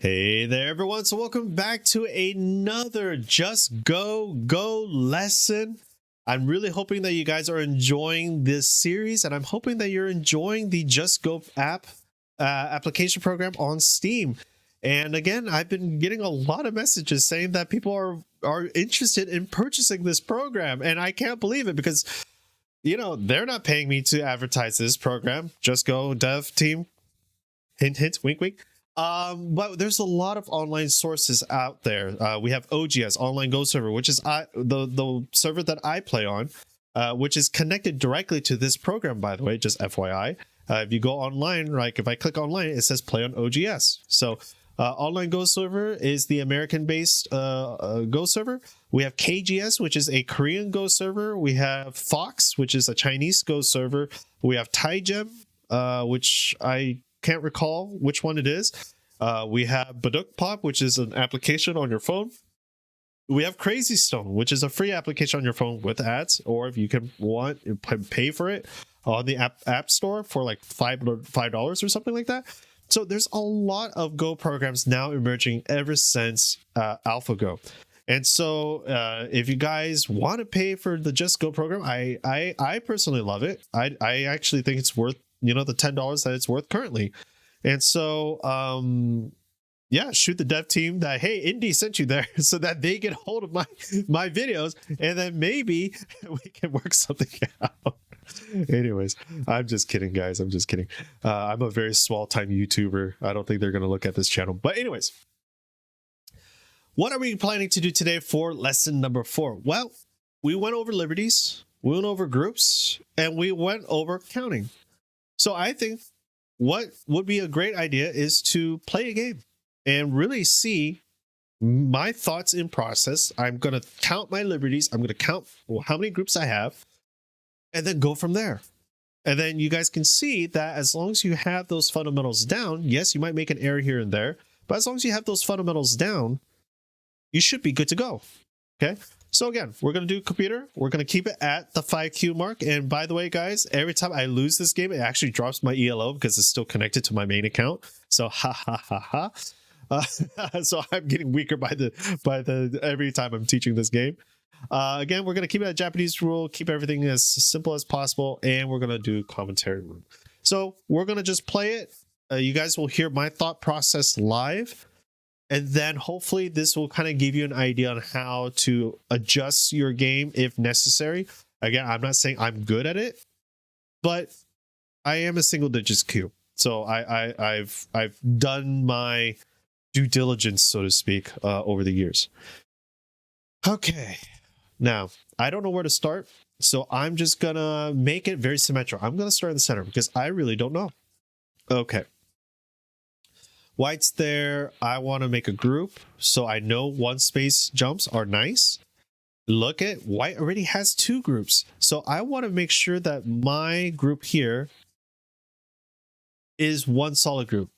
Hey there, everyone. So welcome back to another Just Go lesson. I'm really hoping that you guys are enjoying this series, and I'm hoping that you're enjoying the Just Go application program on Steam. And again, I've been getting a lot of messages saying that people are interested in purchasing this program, and I can't believe it because, they're not paying me to advertise this program. Just Go dev team. Hint, hint, wink, wink. But there's a lot of online sources out there. We have OGS, Online Go Server, which is the server that I play on, which is connected directly to this program, by the way, just FYI. If you go online, like if I click online, it says play on OGS. So Online Go Server is the American-based Go server. We have KGS, which is a Korean Go server. We have Fox, which is a Chinese Go server. We have TaiGem, which I can't recall which one it is. We have Baduk Pop, which is an application on your phone. We have Crazy Stone, which is a free application on your phone with ads, or if you can pay for it on the app store for like $5 or something like that. So there's a lot of Go programs now emerging ever since AlphaGo. And so if you guys want to pay for the Just Go program, I personally love it. I actually think it's worth the $10 that it's worth currently. And so shoot the dev team that, hey, Indy sent you there so that they get hold of my videos, and then maybe we can work something out. Anyways, I'm just kidding, guys. I'm just kidding. I'm a very small time YouTuber. I don't think they're going to look at this channel. But anyways, what are we planning to do today for lesson number 4? Well, we went over liberties, we went over groups, and we went over counting. So I think what would be a great idea is to play a game and really see my thoughts in process. I'm going to count my liberties. I'm going to count how many groups I have and then go from there. And then you guys can see that as long as you have those fundamentals down, yes, you might make an error here and there, but as long as you have those fundamentals down, you should be good to go. Okay. So again, we're going to do computer. We're going to keep it at the 5Q mark. And by the way, guys, every time I lose this game, it actually drops my ELO because it's still connected to my main account. So so I'm getting weaker by the every time I'm teaching this game. Again, we're going to keep it at Japanese rule, keep everything as simple as possible, and we're going to do commentary room. So we're going to just play it. You guys will hear my thought process live. And then hopefully this will kind of give you an idea on how to adjust your game if necessary. Again, I'm not saying I'm good at it, but I am a single digits Q. So I've done my due diligence, so to speak, over the years. Okay. Now, I don't know where to start, so I'm just going to make it very symmetrical. I'm going to start in the center because I really don't know. Okay. White's there. I want to make a group, so I know one space jumps are nice. Look at white already has 2 groups, so I want to make sure that my group here is one solid group.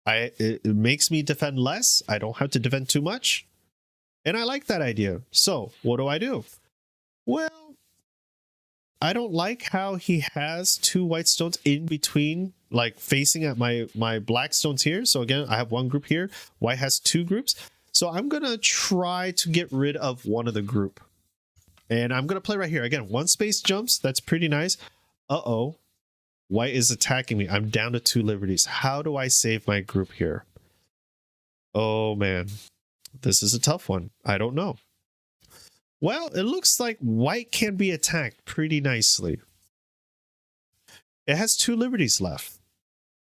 It makes me defend less. I don't have to defend too much, and I like that idea. So what do? Well, I don't like how he has 2 white stones in between, like facing at my black stones here. So again, I have one group here. White has 2 groups. So I'm going to try to get rid of one of the group. And I'm going to play right here. Again, 1 space jumps. That's pretty nice. Uh-oh. White is attacking me. I'm down to 2 liberties. How do I save my group here? Oh, man. This is a tough one. I don't know. Well, it looks like white can be attacked pretty nicely. It has 2 liberties left.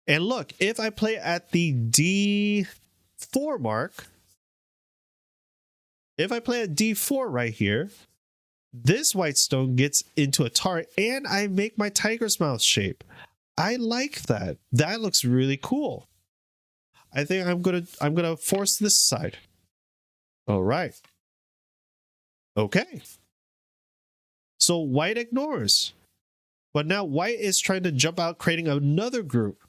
And look, if I play at the D4 mark, if I play at D4 right here, this white stone gets into a turret and I make my tiger's mouth shape. I like that. That looks really cool. I think I'm gonna force this side. All right. Okay. So white ignores. But now white is trying to jump out, creating another group.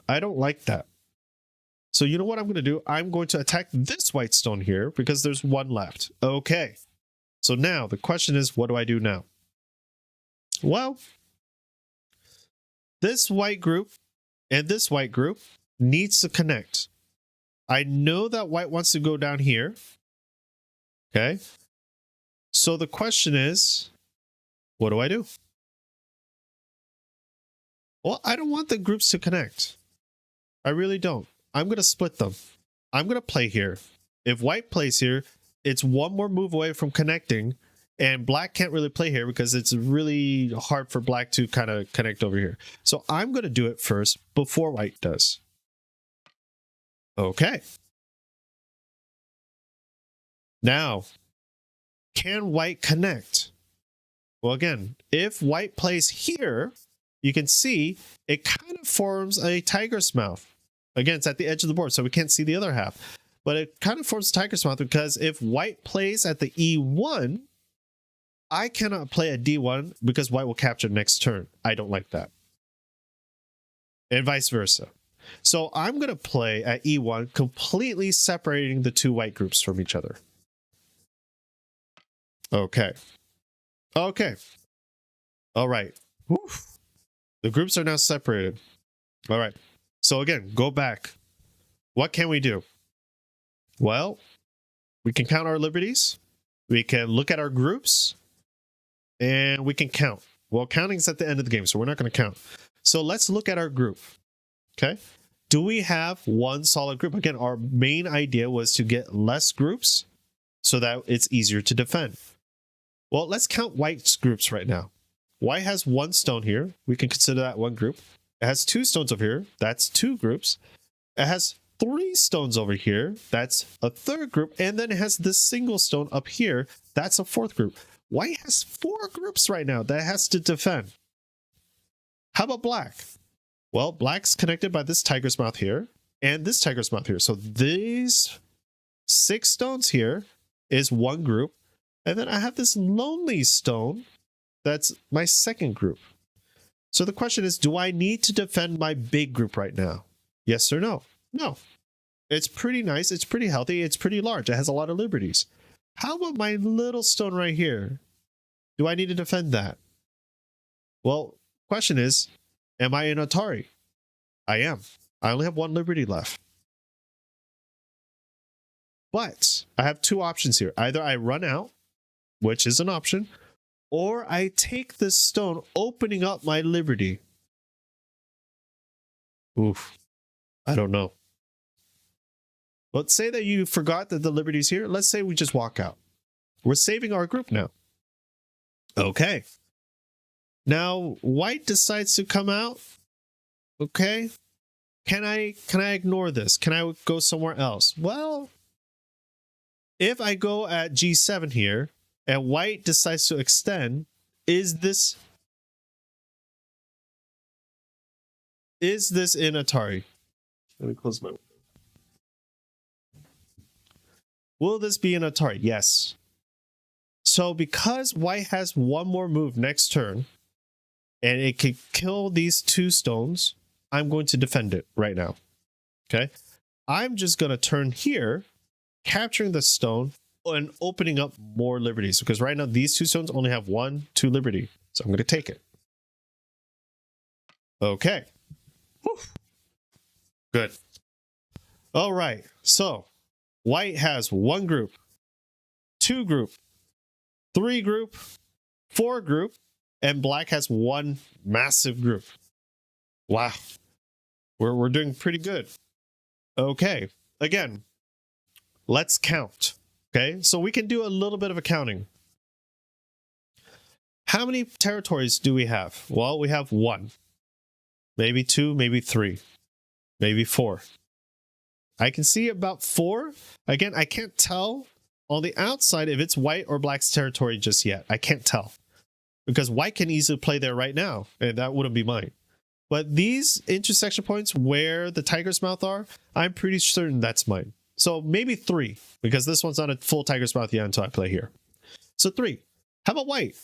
I don't like that. So you know what I'm going to do? I'm going to attack this white stone here because there's 1 left. Okay. So now the question is, what do I do now? Well, this white group and this white group needs to connect. I know that white wants to go down here. Okay. So the question is, what do I do? Well, I don't want the groups to connect. I really don't. I'm going to split them. I'm going to play here. If white plays here, it's one more move away from connecting, and black can't really play here because it's really hard for black to kind of connect over here. So I'm going to do it first before white does. Okay. Now, can white connect? Well, again, if white plays here, you can see it kind of forms a tiger's mouth. Again, it's at the edge of the board, so we can't see the other half. But it kind of forms a tiger's mouth because if white plays at the E1, I cannot play a D1 because white will capture next turn. I don't like that. And vice versa. So I'm going to play at E1, completely separating the two white groups from each other. Okay. Okay. All right. Whew. The groups are now separated. All right. So again, go back. What can we do? Well, we can count our liberties. We can look at our groups. And we can count. Well, counting is at the end of the game, so we're not going to count. So let's look at our group. Okay. Do we have one solid group? Again, our main idea was to get less groups so that it's easier to defend. Well, let's count white's groups right now. White has one stone here. We can consider that one group. It has two stones over here. That's two groups. It has three stones over here. That's a third group. And then it has this single stone up here. That's a fourth group. White has four groups right now that it has to defend. How about black? Well, black's connected by this tiger's mouth here and this tiger's mouth here. So these 6 stones here is one group. And then I have this lonely stone. That's my second group. So the question is, do I need to defend my big group right now? Yes or no? No. It's pretty nice. It's pretty healthy. It's pretty large. It has a lot of liberties. How about my little stone right here? Do I need to defend that? Well, question is, am I in Atari? I am. I only have one liberty left. But I have two options here. Either I run out, which is an option, or I take this stone, opening up my liberty. Oof. I don't know. Let's say that you forgot that the liberty's here. Let's say we just walk out. We're saving our group now. Okay. Now, white decides to come out. Okay. Can I ignore this? Can I go somewhere else? Well, if I go at G7 here and white decides to extend, is this in Atari? Let me close my window. Will this be in Atari? Yes. So because white has one more move next turn, and it can kill these two stones, I'm going to defend it right now. Okay. I'm just going to turn here, capturing the stone and opening up more liberties, because right now these two stones only have 1, 2 liberty. So I'm going to take it. Okay. Whew. Good. All right. So white has one group, 2 group, 3 group, 4 group, and black has one massive group. Wow. We're doing pretty good. Okay. Again, let's count. Okay. So we can do a little bit of accounting. How many territories do we have? Well, we have 1, maybe 2, maybe 3, maybe 4. I can see about 4. Again, I can't tell on the outside if it's white or black's territory just yet. I can't tell because white can easily play there right now, and that wouldn't be mine. But these intersection points where the tiger's mouth are, I'm pretty certain that's mine. So maybe 3, because this one's not a full tiger's mouth yet until I play here. So 3. How about white?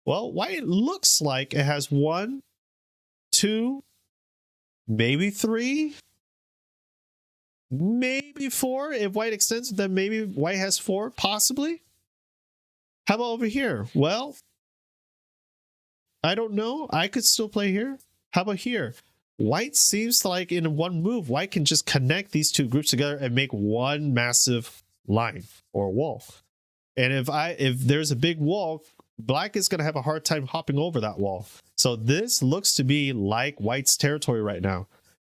Well, white looks like it has 1, 2, maybe 3, maybe 4. If white extends, then maybe white has 4, possibly. How about over here? Well, I don't know. I could still play here. How about here? White seems like in one move, white can just connect these two groups together and make one massive line or wall. And if there's a big wall, black is going to have a hard time hopping over that wall. So this looks to be like white's territory right now.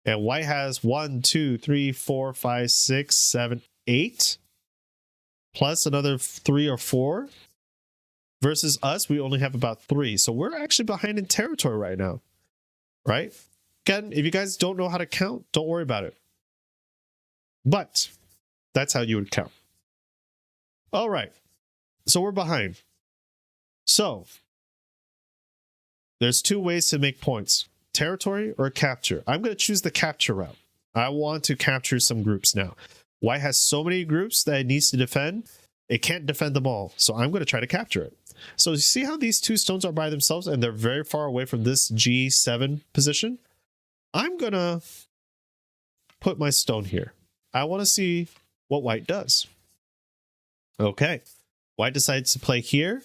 And white has 1, 2, 3, 4, 5, 6, 7, 8, plus another 3 or 4. Versus us, we only have about 3. So we're actually behind in territory right now. Right? Again, if you guys don't know how to count, don't worry about it. But that's how you would count. All right. So we're behind. So there's 2 ways to make points. Territory or capture. I'm going to choose the capture route. I want to capture some groups now. White has so many groups that it needs to defend. It can't defend them all. So I'm going to try to capture it. So you see how these 2 stones are by themselves and they're very far away from this G7 position? I'm going to put my stone here. I want to see what white does. Okay. White decides to play here.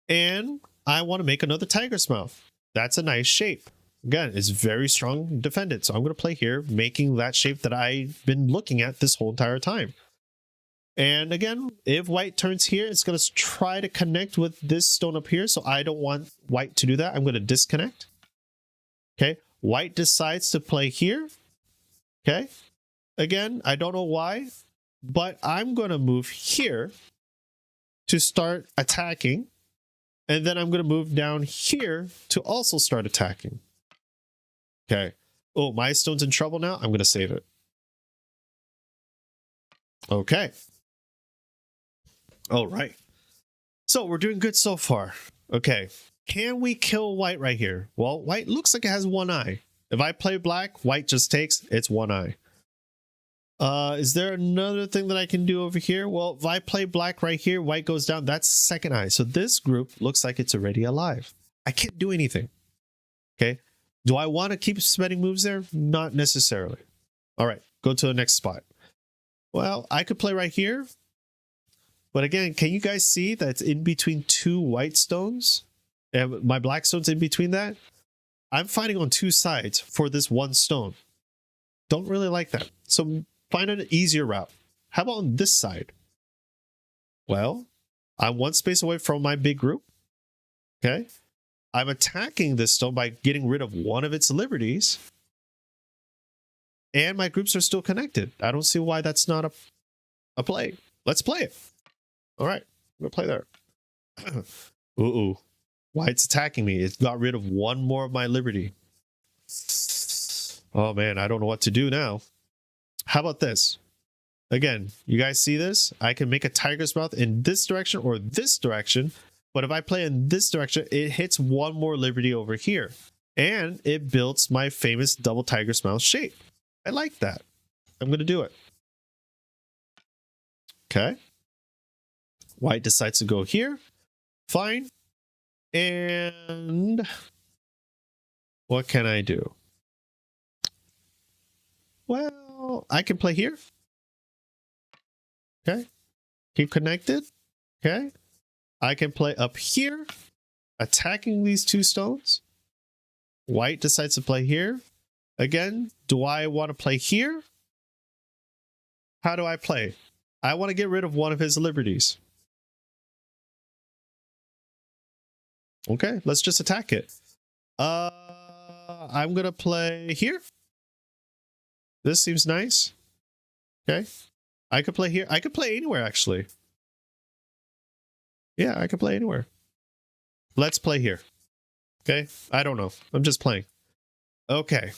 And I want to make another tiger's mouth. That's a nice shape. Again, it's very strong defended. So I'm going to play here, making that shape that I've been looking at this whole entire time. And again, if white turns here, it's going to try to connect with this stone up here. So I don't want white to do that. I'm going to disconnect. Okay. White decides to play here. Okay. Again, I don't know why, but I'm going to move here to start attacking. And then I'm going to move down here to also start attacking. Okay. Oh, my stone's in trouble now. I'm going to save it. Okay. All right. So we're doing good so far. Okay. Can we kill white right here? Well, white looks like it has 1 eye. If I play black, white just takes, it's 1 eye. Is there another thing that I can do over here? Well, if I play black right here, white goes down. That's 2nd eye. So this group looks like it's already alive. I can't do anything. Okay. Do I want to keep spending moves there? Not necessarily. All right. Go to the next spot. Well, I could play right here. But again, can you guys see that it's in between 2 white stones? And my black stone's in between that? I'm fighting on 2 sides for this 1 stone. Don't really like that. So find an easier route. How about on this side? Well, I'm 1 space away from my big group. Okay. I'm attacking this stone by getting rid of one of its liberties. And my groups are still connected. I don't see why that's not a play. Let's play it. All right. I'm going to play there. Ooh. White's attacking me. It got rid of 1 more of my liberty. Oh, man. I don't know what to do now. How about this? Again, you guys see this? I can make a tiger's mouth in this direction or this direction. But if I play in this direction, it hits 1 more liberty over here. And it builds my famous double tiger's mouth shape. I like that. I'm going to do it. Okay. White decides to go here. Fine. And what can I do? Well, I can play here. Okay. Keep connected. Okay. I can play up here, attacking these 2 stones. White decides to play here. Again, do I want to play here? How do I play? I want to get rid of one of his liberties. Okay, let's just attack it. I'm going to play here. This seems nice. Okay. I could play here. I could play anywhere, actually. Yeah, I could play anywhere. Let's play here. Okay. I don't know. I'm just playing. Okay.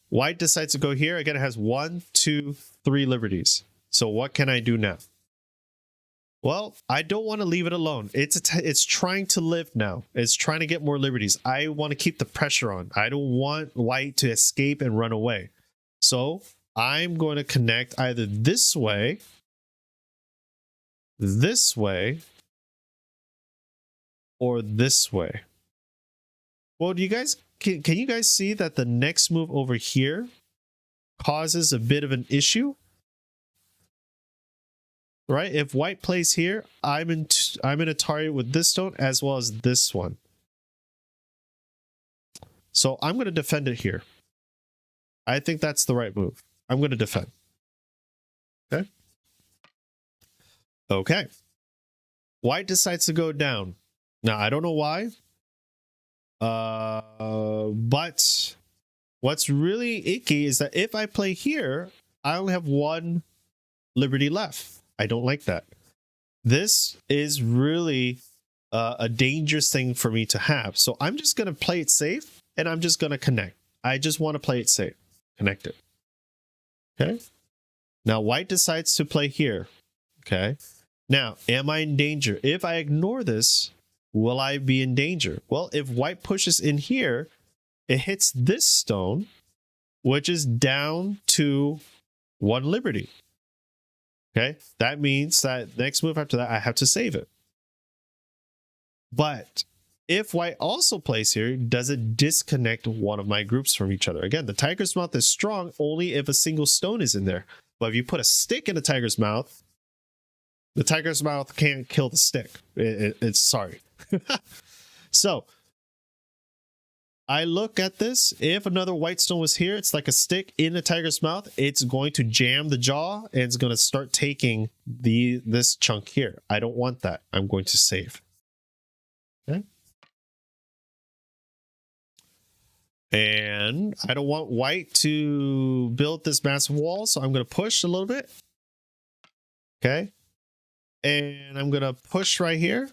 White decides to go here. Again, it has 1, 2, 3 liberties. So what can I do now? Well, I don't want to leave it alone. It's trying to live now. It's trying to get more liberties. I want to keep the pressure on. I don't want white to escape and run away. So I'm going to connect either this way, or this way. Well, do you guys can you guys see that the next move over here causes a bit of an issue? Right? If white plays here, I'm in a target with this stone as well as this one. So I'm going to defend it here. I think that's the right move. I'm going to defend. Okay. Okay. White decides to go down. Now, I don't know why. But what's really icky is that if I play here, I only have one liberty left. I don't like that. This is really a dangerous thing for me to have. So I'm just going to play it safe and I'm just going to connect. I just want to play it safe. Connect it. Okay. Now white decides to play here. Okay. Now, am I in danger? If I ignore this, will I be in danger? Well, if white pushes in here, it hits this stone, which is down to one liberty. Okay. That means that next move after that, I have to save it. But if white also plays here, does it disconnect one of my groups from each other? Again, the tiger's mouth is strong only if a single stone is in there. But if you put a stick in the tiger's mouth can't kill the stick. It's sorry. So I look at this. If another white stone was here, it's like a stick in the tiger's mouth. It's going to jam the jaw and it's going to start taking this chunk here. I don't want that. I'm going to save. Okay. And I don't want white to build this massive wall, so I'm going to push a little bit. Okay. And I'm going to push right here.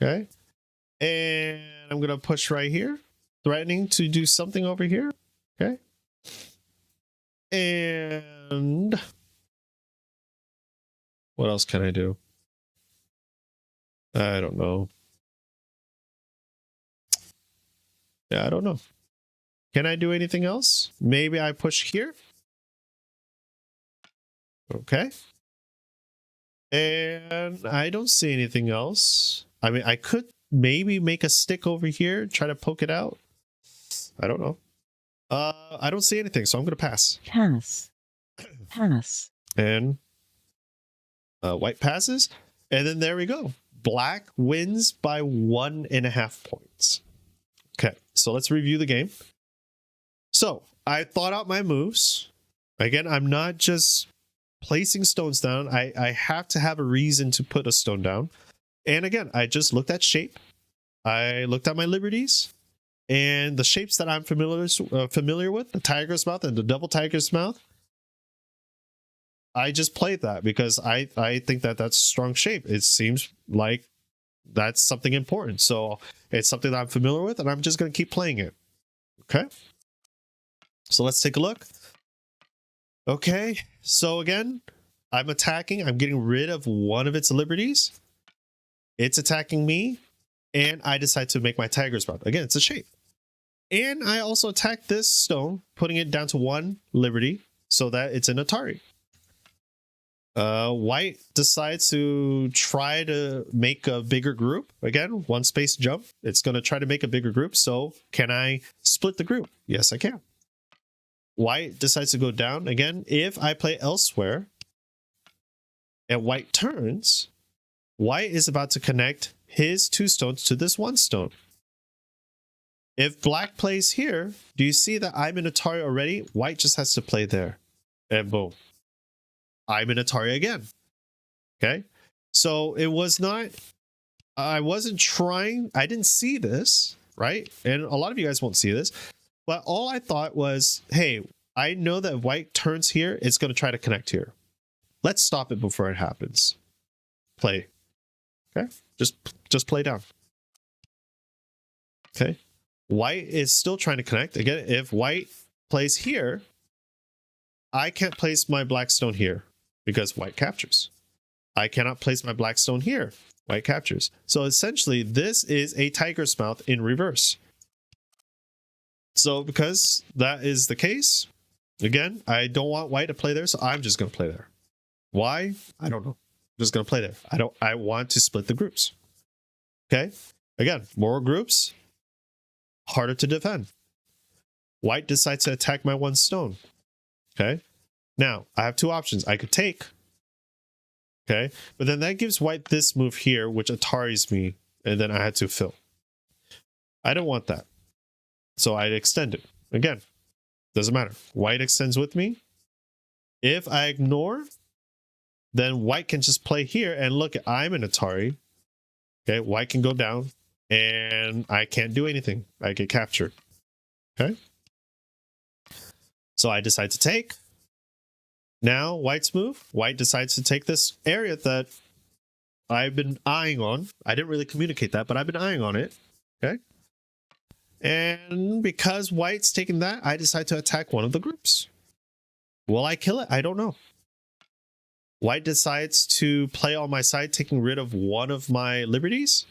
Okay. And I'm going to push right here, threatening to do something over here. Okay. And what else can I do? I don't know. Yeah, I don't know. Can I do anything else? Maybe I push here. Okay. And I don't see anything else. I mean, I could maybe make a stick over here, try to poke it out. I don't know. I don't see anything, so I'm going to pass. Pass. Pass. And white passes. And then there we go. Black wins by 1.5 points. Okay, so let's review the game. So I thought out my moves. Again, I'm not just placing stones down. I have to have a reason to put a stone down. And again, I just looked at shape. I looked at my liberties. And the shapes that I'm familiar with, the tiger's mouth and the double tiger's mouth, I just played that because I think that that's a strong shape. It seems like that's something important. So it's something that I'm familiar with, and I'm just going to keep playing it. Okay. So let's take a look. Okay. So again, I'm attacking. I'm getting rid of one of its liberties. It's attacking me, and I decide to make my tiger's mouth. Again, it's a shape. And I also attack this stone, putting it down to one liberty so that it's an Atari. White decides to try to make a bigger group. Again, one space jump. It's going to try to make a bigger group. So can I split the group? Yes, I can. White decides to go down. Again, if I play elsewhere and white turns, white is about to connect his two stones to this one stone. If black plays here, do you see that I'm in Atari already? White just has to play there. And boom. I'm in Atari again. Okay. So it was not, I wasn't trying, I didn't see this, right? And a lot of you guys won't see this, but all I thought was, hey, I know that if white turns here, it's going to try to connect here. Let's stop it before it happens. Play. Okay. Just play down. Okay. White is still trying to connect. Again, if white plays here, I can't place my black stone here because white captures. I cannot place my black stone here. White captures. So essentially, this is a tiger's mouth in reverse. So because that is the case, again, I don't want white to play there, so I'm just going to play there. Why? I don't know. I'm just going to play there. I want to split the groups. Okay. Again, more groups, harder to defend. White decides to attack my one stone. Okay. Now, I have two options. I could take. Okay. But then that gives white this move here, which Ataris me. And then I had to fill. I don't want that. So I extend it. Again, doesn't matter. White extends with me. If I ignore, then white can just play here. And look, I'm an Atari. Okay, white can go down. And I can't do anything. I get captured. Okay. So I decide to take. Now white's move. White decides to take this area that I've been eyeing on. I didn't really communicate that, but I've been eyeing on it. Okay. And because white's taking that, I decide to attack one of the groups. Will I kill it? I don't know. White decides to play on my side, taking rid of one of my liberties.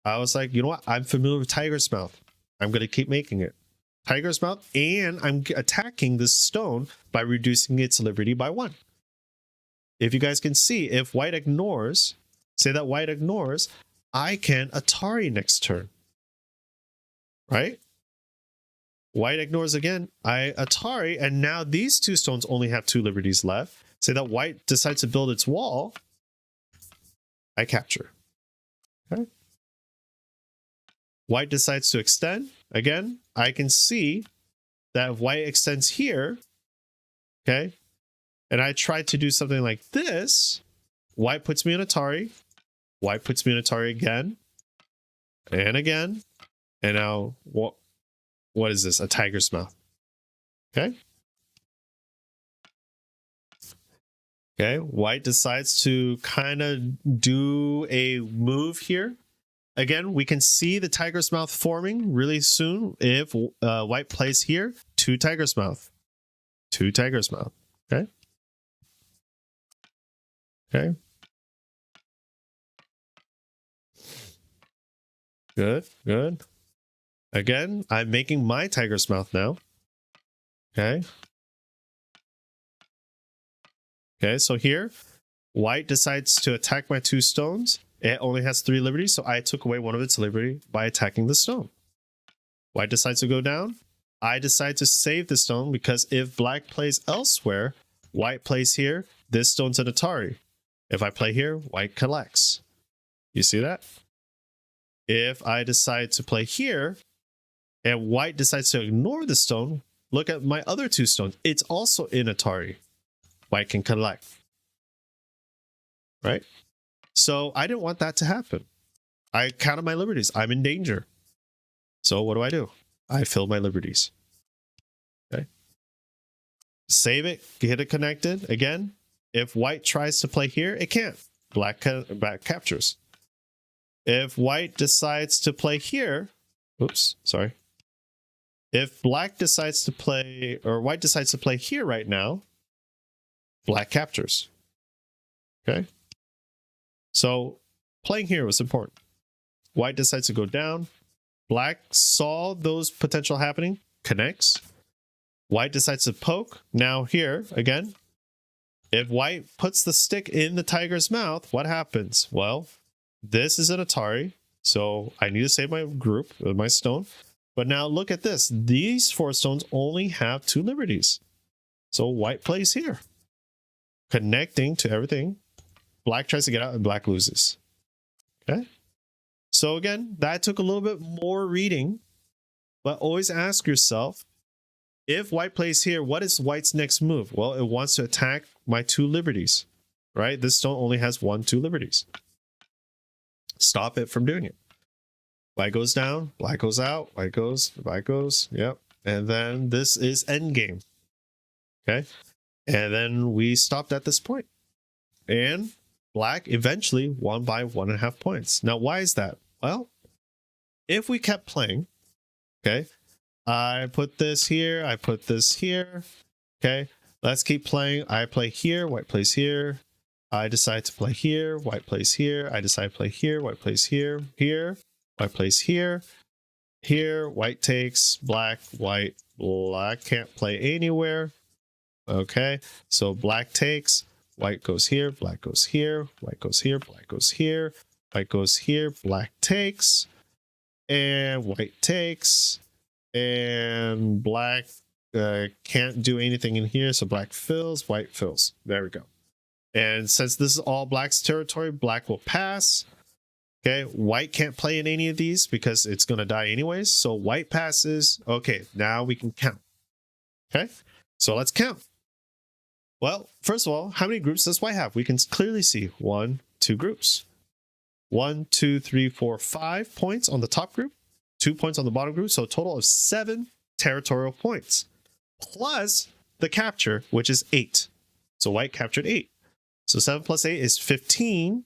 I was like, you know what? I'm familiar with Tiger's Mouth. I'm going to keep making it. Tiger's Mouth, and I'm attacking this stone by reducing its liberty by 1. If you guys can see, if white ignores, say that white ignores, I can Atari next turn. Right? White ignores again, I Atari, and now these 2 stones only have 2 liberties left. Say that white decides to build its wall, I capture. Okay. White decides to extend. Again, I can see that if white extends here, okay, and I try to do something like this, white puts me in Atari, white puts me in Atari again, and again, and now what is this? A Tiger's Mouth. Okay. Okay, white decides to kind of do a move here. Again, we can see the Tiger's Mouth forming really soon if white plays here. 2 Tiger's Mouth. 2 Tiger's Mouth. Okay. Okay. Good, good. Again, I'm making my Tiger's Mouth now. Okay. Okay, so here, white decides to attack my 2 stones. It only has 3 liberties, so I took away one of its liberty by attacking the stone. White decides to go down. I decide to save the stone because if black plays elsewhere, white plays here, this stone's an Atari. If I play here, white collects. You see that? If I decide to play here, and white decides to ignore the stone, look at my other 2 stones. It's also in Atari. White can collect. Right? So I didn't want that to happen. I counted my liberties. I'm in danger. So what do? I fill my liberties. Okay. Save it. Get it connected. Again, if white tries to play here, it can't. Black captures. If white decides to play here, oops, sorry. If black decides to play, or white decides to play here right now, black captures. Okay. So playing here was important. White decides to go down. Black saw those potential happening, connects. White decides to poke. Now here, again, if white puts the stick in the Tiger's Mouth, what happens? Well, this is an Atari, so I need to save my group, my stone. But now look at this. These 4 stones only have 2 liberties. So white plays here, connecting to everything. Black tries to get out and black loses. Okay. So again, that took a little bit more reading, but always ask yourself, if white plays here, what is white's next move? Well, it wants to attack my 2 liberties, right? This stone only has 2 liberties. Stop it from doing it. White goes down, black goes out, white goes, black goes, yep. And then this is endgame. Okay. And then we stopped at this point. And black eventually won by 1.5 points. Now, why is that? Well, if we kept playing, okay, I put this here, I put this here, okay, let's keep playing. I play here, white plays here. I decide to play here, white plays here. I decide to play here, white plays here, here, white plays here, here, white takes, black, white, black can't play anywhere. Okay, so black takes. White goes here, black goes here, white goes here, black goes here, white goes here, black takes, and white takes, and black can't do anything in here, so black fills, white fills. There we go. And since this is all black's territory, black will pass. Okay, white can't play in any of these because it's going to die anyways. So white passes. Okay, now we can count. Okay, so let's count. Well, first of all, how many groups does white have? We can clearly see 1, 2 groups. 1, 2, 3, 4, 5 points on the top group, 2 points on the bottom group. So a total of 7 territorial points, plus the capture, which is 8. So white captured 8. So 7 plus 8 is 15.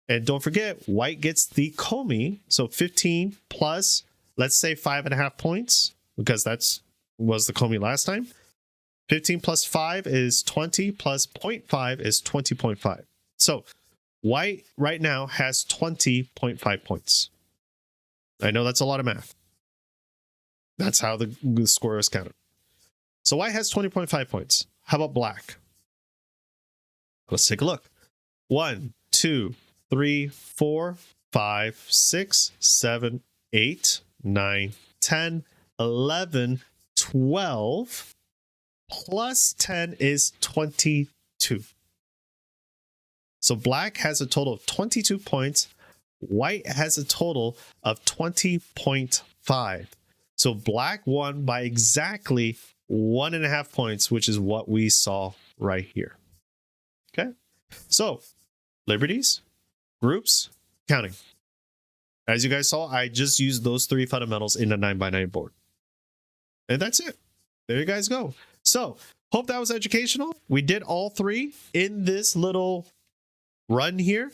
And don't forget, white gets the Komi. So 15 plus, let's say 5.5 points, because was the Komi last time. 15 plus 5 is 20, plus 0.5 is 20.5. So white right now has 20.5 points. I know that's a lot of math. That's how the score is counted. So white has 20.5 points. How about black? Let's take a look. 1, 2, 3, 4, 5, 6, 7, 8, 9, 10, 11, 12, plus 10 is 22. So black has a total of 22 points. White has a total of 20.5. So black won by exactly 1.5 points, which is what we saw right here. Okay, so liberties, groups, counting. As you guys saw, I just used those 3 fundamentals in a 9x9 board. And that's it. There you guys go. So hope that was educational. We did all 3 in this little run here.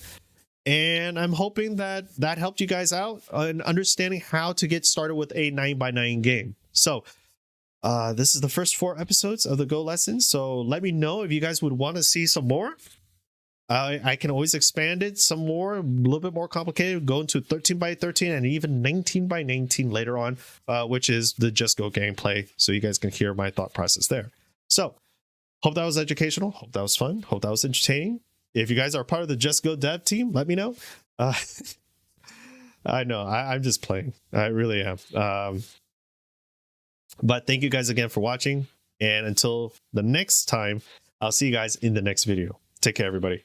And I'm hoping that helped you guys out in understanding how to get started with a 9x9 game. So this is the first 4 episodes of the Go lessons. So let me know if you guys would want to see some more. I can always expand it some more, a little bit more complicated, go into 13x13 and even 19x19 later on, which is the Just Go gameplay. So you guys can hear my thought process there. So hope that was educational. Hope that was fun. Hope that was entertaining. If you guys are part of the Just Go dev team, let me know. I know I'm just playing. I really am. But thank you guys again for watching. And until the next time, I'll see you guys in the next video. Take care, everybody.